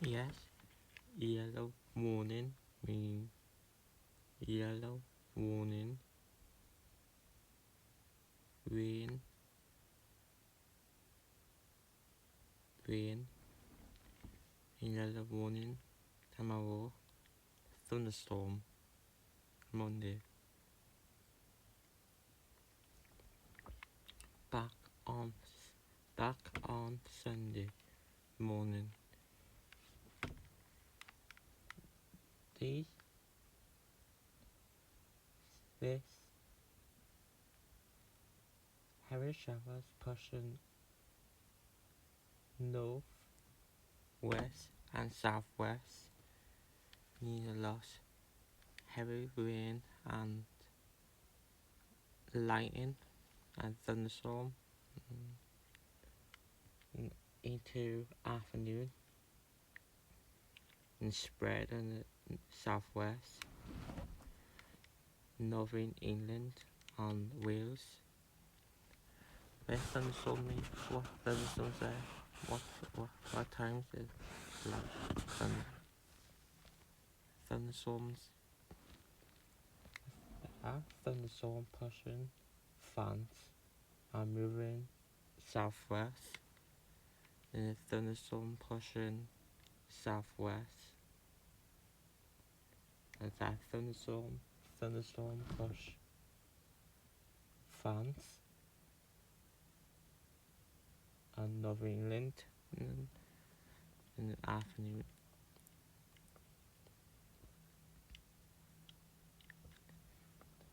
Yes, yellow warning mean yellow warning, rain, rain, yellow warning, tomorrow, thunderstorm, Monday. Back on, back on Sunday morning. This heavy showers pushing north, west, and southwest. Need a lot heavy rain and lightning and thunderstorm into afternoon and spread in the southwest, northern England and Wales. Where thunderstorm means what thunderstorms there? What times is like thunderstorms? Thunderstorm pushing fans and moving southwest. And a thunderstorm pushing southwest. And that thunderstorm push fans and Northern England in the afternoon.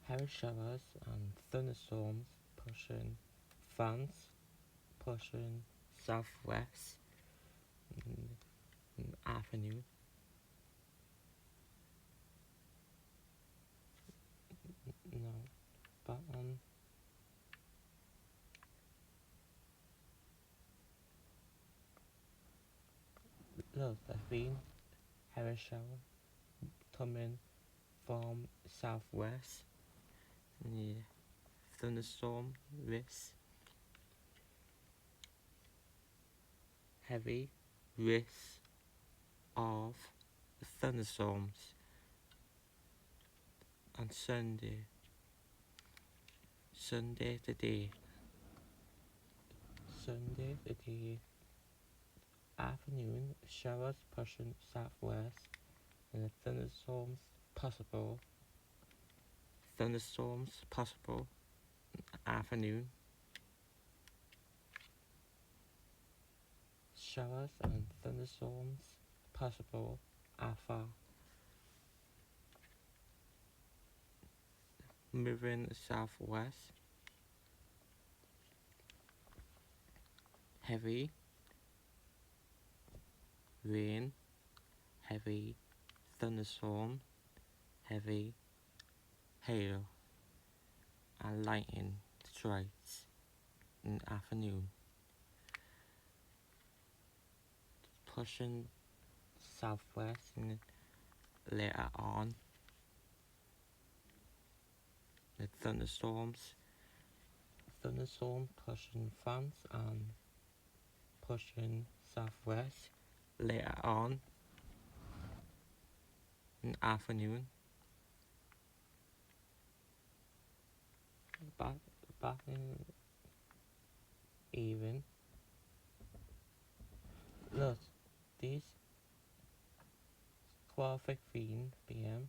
Heavy showers and thunderstorms pushing fans pushing southwest in the afternoon. No, but look, there's been heavy shower coming from southwest. The thunderstorm risk, heavy risk of thunderstorms on Sunday today afternoon, showers pushing southwest and the thunderstorms possible afternoon. Showers and thunderstorms possible after moving southwest. Heavy rain, heavy thunderstorm, heavy hail and lightning strikes in the afternoon. Pushing southwest and later on the thunderstorm pushing fans and pushing southwest later on in the afternoon. Back in even. Look, this 12:15 p.m.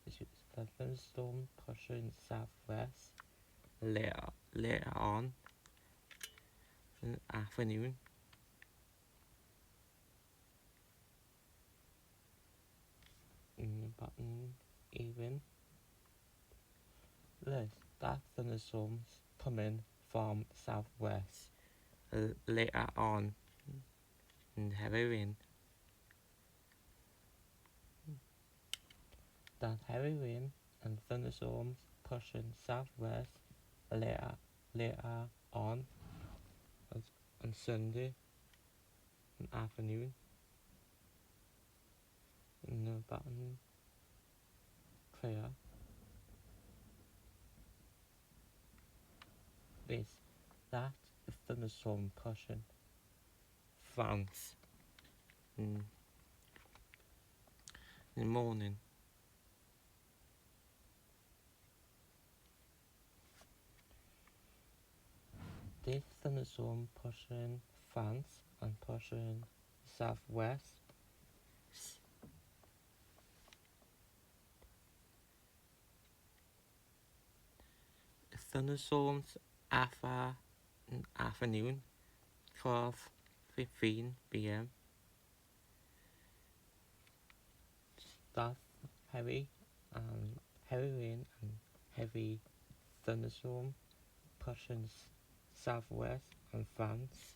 is the thunderstorm pushing southwest later on in the afternoon. Button even. Look, that thunderstorms coming from southwest later on in heavy rain. That heavy rain and thunderstorms pushing southwest later on Sunday afternoon. No button clear. That thunderstorm pushing France in the morning. This thunderstorm pushing France and pushing southwest. Thunderstorms afternoon, 12:15 p.m. Start heavy rain and heavy thunderstorm pushing southwest and France.